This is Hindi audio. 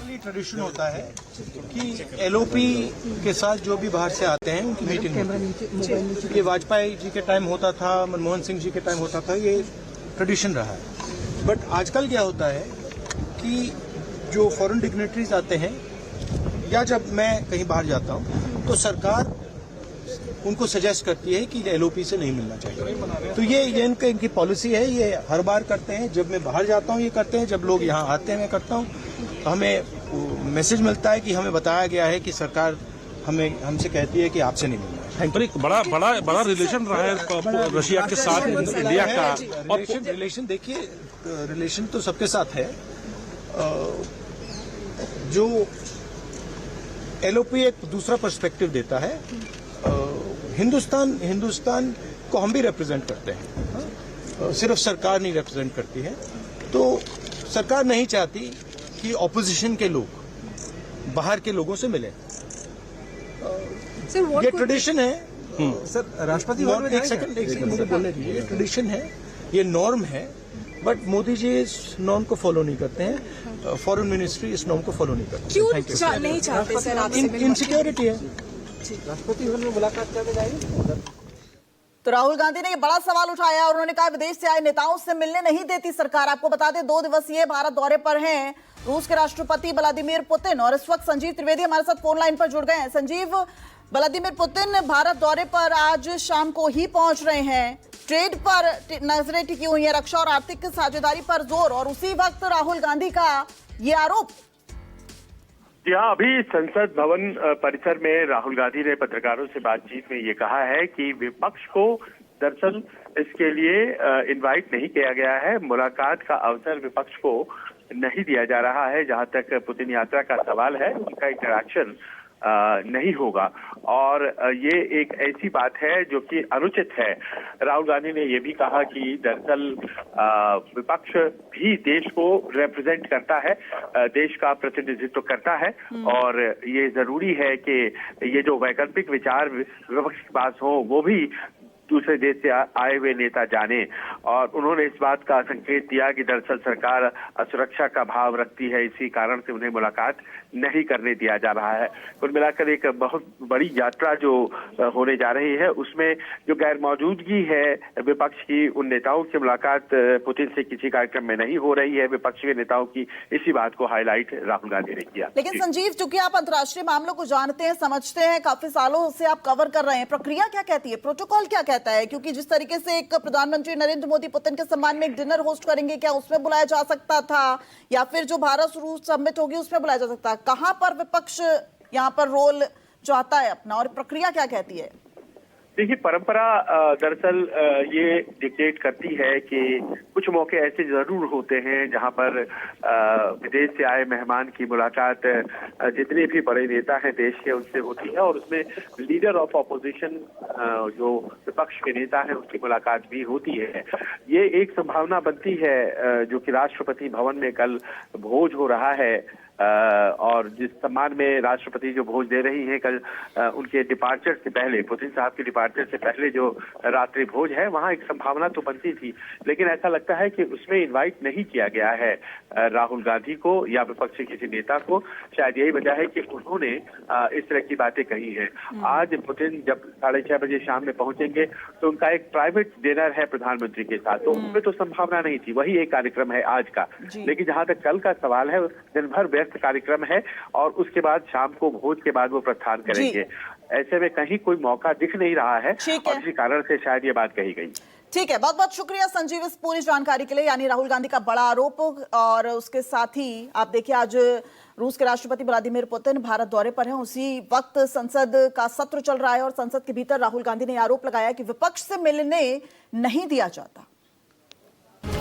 नॉर्मली ट्रेडिशन होता है कि एलओपी के साथ जो भी बाहर से आते हैं उनकी मीटिंग होती है। ये वाजपेयी जी के टाइम होता था, मनमोहन सिंह जी के टाइम होता था, ये ट्रेडिशन रहा है। बट आजकल क्या होता है कि जो फॉरेन डिग्नेटरीज आते हैं या जब मैं कहीं बाहर जाता हूं तो सरकार उनको सजेस्ट करती है कि एलओपी से नहीं मिलना चाहिए। तो ये इनकी पॉलिसी है, ये हर बार करते हैं। जब मैं बाहर जाता हूं ये करते हैं, जब लोग यहाँ आते हैं मैं करता हूं। तो हमें मैसेज मिलता है कि हमें बताया गया है कि सरकार हमसे कहती है कि आपसे नहीं मिलना है। पर एक बड़ा रिलेशन रहा है रशिया के साथ इंडिया का। और रिलेशन देखिए, रिलेशन तो सबके साथ है। जो एलओपी एक दूसरा पर्सपेक्टिव देता है। हिंदुस्तान को हम भी रिप्रेजेंट करते हैं, सिर्फ सरकार नहीं रिप्रेजेंट करती है। तो सरकार नहीं चाहती कि ऑपोजिशन के लोग बाहर के लोगों से मिलें। ये ट्रेडिशन है। सर राष्ट्रपति भवन में एक सेकंड मुझे बोलने दीजिए। ये ट्रेडिशन है, ये नॉर्म है। बट मोदी जी इस नॉर्म को फॉलो नहीं करते हैं। फॉरेन मिनिस्ट्री इस नॉर्म को फॉलो नहीं करती। क्यों नहीं चाहते सर आपसे मिलना? इनसिक्योरिटी है। राष्ट्रपति भवन में मुलाकात करने जाएंगे। तो राहुल गांधी ने ये बड़ा सवाल उठाया और उन्होंने कहा विदेश से आए नेताओं से मिलने नहीं देती सरकार। आपको बता दें 2 दिवसीय भारत दौरे पर हैं रूस के राष्ट्रपति व्लादिमीर पुतिन। और इस वक्त संजीव त्रिवेदी हमारे साथ फोन लाइन पर जुड़ गए हैं। संजीव, व्लादिमीर पुतिन भारत दौरे पर आज शाम को ही पहुंच रहे हैं। ट्रेड पर नजरें टिकी हुई है, रक्षा और आर्थिक साझेदारी पर जोर, और उसी वक्त राहुल गांधी का ये आरोप। यहाँ अभी संसद भवन परिसर में राहुल गांधी ने पत्रकारों से बातचीत में ये कहा है कि विपक्ष को दरअसल इसके लिए इनवाइट नहीं किया गया है। मुलाकात का अवसर विपक्ष को नहीं दिया जा रहा है। जहां तक पुतिन यात्रा का सवाल है, उनका इंटरैक्शन नहीं होगा। और ये एक ऐसी बात है जो कि अनुचित है। राहुल गांधी ने ये भी कहा कि दरअसल विपक्ष भी देश को रिप्रेजेंट करता है, देश का प्रतिनिधित्व करता है, और ये जरूरी है कि ये जो वैकल्पिक विचार विपक्ष के पास हो वो भी दूसरे देश से आए हुए नेता जाने। और उन्होंने इस बात का संकेत दिया कि दरअसल सरकार सुरक्षा का भाव रखती है, इसी कारण से उन्हें मुलाकात नहीं करने दिया जा रहा है। कुल मिलाकर एक बहुत बड़ी यात्रा जो होने जा रही है उसमें जो गैर मौजूदगी है विपक्ष की, उन नेताओं की मुलाकात पुतिन से किसी कार्यक्रम में नहीं हो रही है, विपक्ष के नेताओं की, इसी बात को हाईलाइट राहुल गांधी ने किया। लेकिन संजीव, चूंकि आप अंतर्राष्ट्रीय मामलों को जानते हैं, समझते हैं, काफी सालों से आप कवर कर रहे हैं, प्रक्रिया क्या कहती है, प्रोटोकॉल क्या कहता है? क्योंकि जिस तरीके से एक प्रधानमंत्री नरेंद्र मोदी पुतिन के सम्मान में एक डिनर होस्ट करेंगे, क्या उसमें बुलाया जा सकता था, या फिर जो भारत रूस समिट होगी उसमें बुलाया जा सकता है? कहां पर विपक्ष यहाँ पर रोल चाहता है अपना, और प्रक्रिया क्या कहती है? देखिए, परंपरा दरअसल ये डिक्टेट करती है कि कुछ मौके ऐसे जरूर होते हैं जहां पर विदेश से आए मेहमान की मुलाकात जितने भी बड़े नेता हैं देश के उनसे होती है, और उसमें लीडर ऑफ ऑपोजिशन जो विपक्ष के नेता हैं उसकी मुलाकात भी होती है। ये एक संभावना बनती है जो कि राष्ट्रपति भवन में कल भोज हो रहा है, और जिस सम्मान में राष्ट्रपति जो भोज दे रही हैं कल उनके डिपार्चर से पहले, पुतिन साहब के डिपार्चर से पहले जो रात्रि भोज है, वहां एक संभावना तो बनती थी। लेकिन ऐसा लगता है कि उसमें इनवाइट नहीं किया गया है राहुल गांधी को या विपक्ष के किसी नेता को। शायद यही वजह है कि उन्होंने इस तरह की बातें कही हैं। आज पुतिन जब 6:30 बजे शाम में पहुंचेंगे तो उनका एक प्राइवेट डिनर है प्रधानमंत्री के साथ, तो उनमें तो संभावना नहीं थी, वही एक कार्यक्रम है आज का। लेकिन जहां तक कल का सवाल है, दिन भर कार्यक्रम है और उसके बाद शाम को भोज के बाद वो प्रस्थान करेंगे। ऐसे में कहीं कोई मौका दिख नहीं रहा है, और इसी कारण से शायद ये बात कही गई। ठीक है, बहुत बहुत शुक्रिया संजीव इस पूरी जानकारी के लिए। यानी राहुल गांधी का बड़ा आरोप, और उसके साथ ही आप देखिए आज रूस के राष्ट्रपति व्लादिमीर पुतिन भारत दौरे पर हैं, उसी वक्त संसद का सत्र चल रहा है और संसद के भीतर राहुल गांधी ने आरोप लगाया कि विपक्ष से मिलने नहीं दिया जाता।